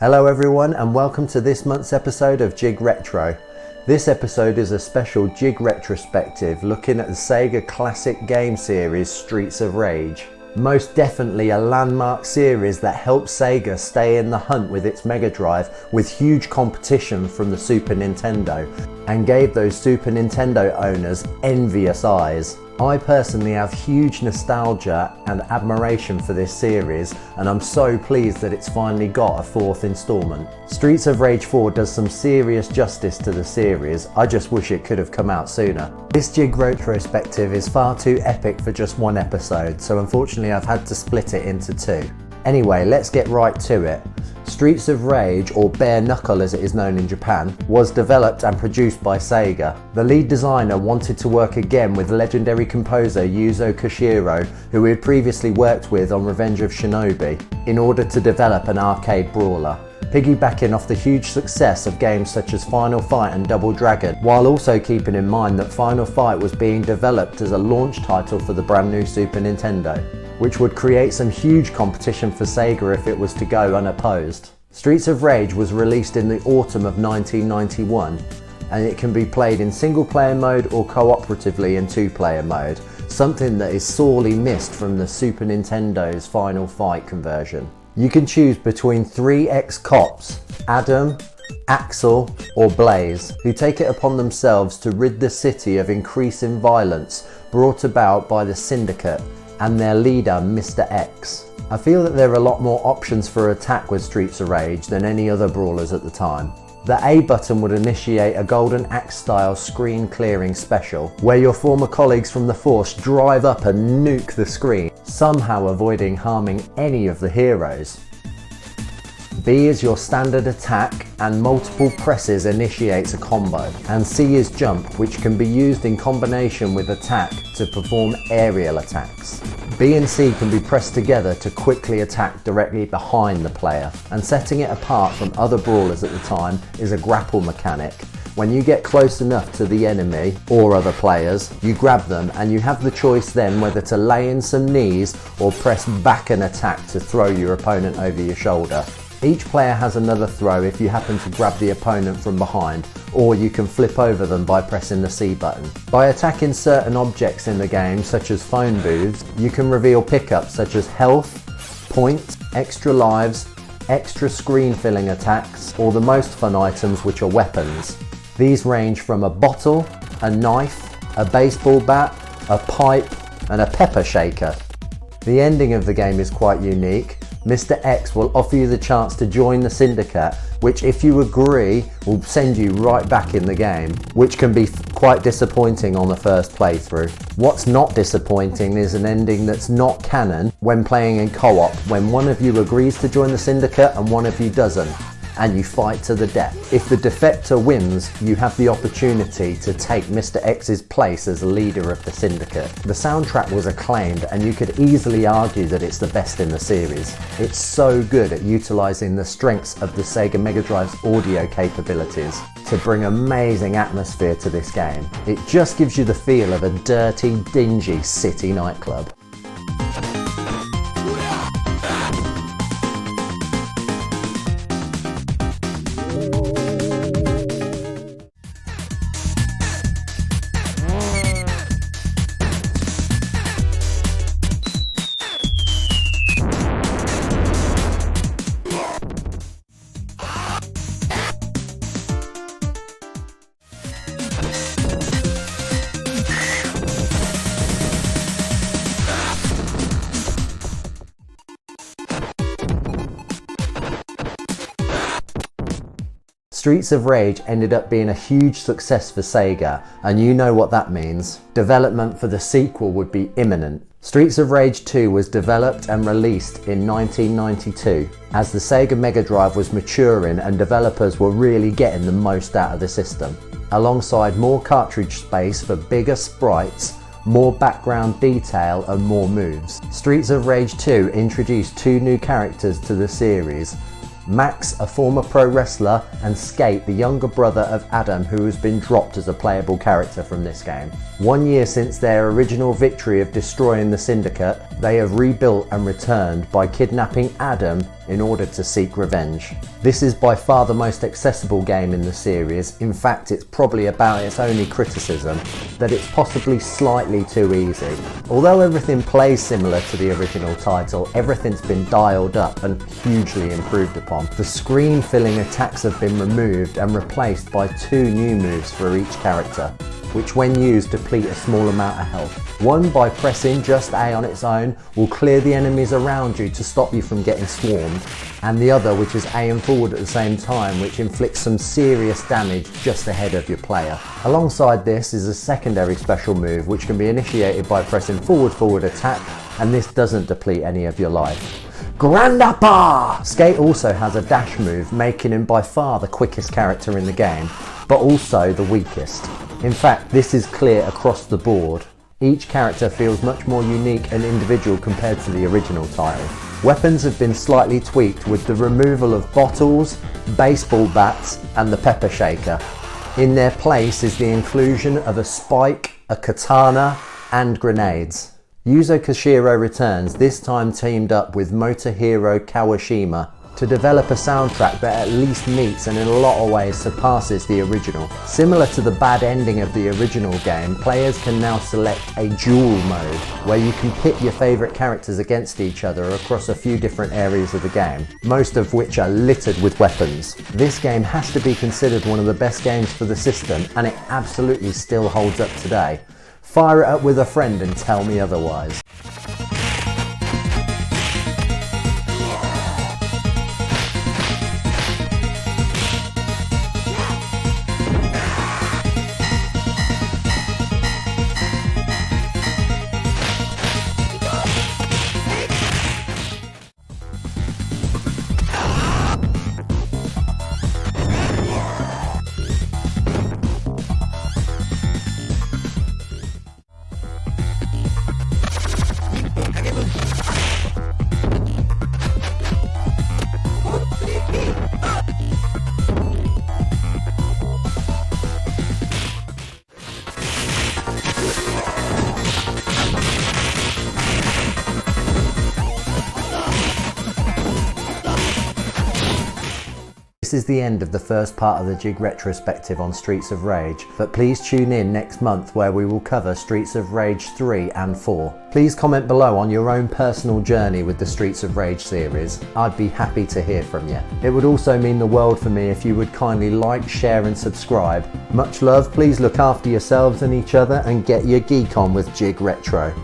Hello everyone and welcome to this month's episode of Jig Retro. This episode is a special Jig retrospective looking at the Sega classic game series Streets of Rage. Most definitely a landmark series that helped Sega stay in the hunt with its Megadrive with huge competition from the Super Nintendo and gave those Super Nintendo owners envious eyes. I personally have huge nostalgia and admiration for this series, and I'm so pleased that it's finally got a fourth installment. Streets of Rage 4 does some serious justice to the series. I just wish it could have come out sooner. This Jig retrospective is far too epic for just one episode, so unfortunately I've had to split it into two. Anyway, let's get right to it. Streets of Rage, or Bare Knuckle as it is known in Japan, was developed and produced by Sega. The lead designer wanted to work again with legendary composer Yuzo Koshiro, who he had previously worked with on Revenge of Shinobi, in order to develop an arcade brawler, piggybacking off the huge success of games such as Final Fight and Double Dragon, while also keeping in mind that Final Fight was being developed as a launch title for the brand new Super Nintendo, which would create some huge competition for Sega if it was to go unopposed. Streets of Rage was released in the autumn of 1991, and it can be played in single player mode or cooperatively in two-player mode, something that is sorely missed from the Super Nintendo's Final Fight conversion. You can choose between three ex-cops, Adam, Axel or Blaze, who take it upon themselves to rid the city of increasing violence brought about by the Syndicate and their leader, Mr. X. I feel that there are a lot more options for attack with Streets of Rage than any other brawlers at the time. The A button would initiate a Golden Axe style screen clearing special, where your former colleagues from the Force drive up and nuke the screen, somehow avoiding harming any of the heroes. B is your standard attack, and multiple presses initiates a combo, and C is jump, which can be used in combination with attack to perform aerial attacks. B and C can be pressed together to quickly attack directly behind the player, and setting it apart from other brawlers at the time is a grapple mechanic. When you get close enough to the enemy or other players, you grab them and you have the choice then whether to lay in some knees or press back an attack to throw your opponent over your shoulder. Each player has another throw if you happen to grab the opponent from behind, or you can flip over them by pressing the C button. By attacking certain objects in the game, such as phone booths, you can reveal pickups such as health, points, extra lives, extra screen filling attacks, or the most fun items, which are weapons. These range from a bottle, a knife, a baseball bat, a pipe, and a pepper shaker. The ending of the game is quite unique. Mr. X will offer you the chance to join the Syndicate, which if you agree will send you right back in the game, which can be quite disappointing on the first playthrough. What's not disappointing is an ending that's not canon when playing in co-op, when one of you agrees to join the Syndicate and one of you doesn't, and you fight to the death. If the defector wins, you have the opportunity to take Mr. X's place as leader of the Syndicate. The soundtrack was acclaimed, and you could easily argue that it's the best in the series. It's so good at utilising the strengths of the Sega Mega Drive's audio capabilities to bring amazing atmosphere to this game. It just gives you the feel of a dirty, dingy city nightclub. Streets of Rage ended up being a huge success for Sega, and you know what that means. Development for the sequel would be imminent. Streets of Rage 2 was developed and released in 1992, as the Sega Mega Drive was maturing and developers were really getting the most out of the system. Alongside more cartridge space for bigger sprites, more background detail and more moves. Streets of Rage 2 introduced two new characters to the series, Max, a former pro wrestler, and Skate, the younger brother of Adam, who has been dropped as a playable character from this game. 1 year since their original victory of destroying the Syndicate, they have rebuilt and returned by kidnapping Adam in order to seek revenge. This is by far the most accessible game in the series. In fact, it's probably about its only criticism, that it's possibly slightly too easy. Although everything plays similar to the original title, everything's been dialed up and hugely improved upon. The screen filling attacks have been removed and replaced by 2 new moves for each character, which when used deplete a small amount of health. One, by pressing just A on its own, will clear the enemies around you to stop you from getting swarmed, and the other, which is A and forward at the same time, which inflicts some serious damage just ahead of your player. Alongside this is a secondary special move which can be initiated by pressing forward attack, and this doesn't deplete any of your life. Grandapa! Skate also has a dash move, making him by far the quickest character in the game, but also the weakest. In fact, this is clear across the board. Each character feels much more unique and individual compared to the original title. Weapons have been slightly tweaked with the removal of bottles, baseball bats and the pepper shaker. In their place is the inclusion of a spike, a katana and grenades. Yuzo Koshiro returns, this time teamed up with Motohiro Kawashima, to develop a soundtrack that at least meets and in a lot of ways surpasses the original. Similar to the bad ending of the original game, players can now select a duel mode, where you can pit your favourite characters against each other across a few different areas of the game, most of which are littered with weapons. This game has to be considered one of the best games for the system, and it absolutely still holds up today. Fire it up with a friend and tell me otherwise. This is the end of the first part of the Jig retrospective on Streets of Rage, but please tune in next month where we will cover Streets of Rage 3 and 4. Please comment below on your own personal journey with the Streets of Rage series. I'd be happy to hear from you. It would also mean the world for me if you would kindly like, share and subscribe. Much love, please look after yourselves and each other and get your geek on with Jig Retro.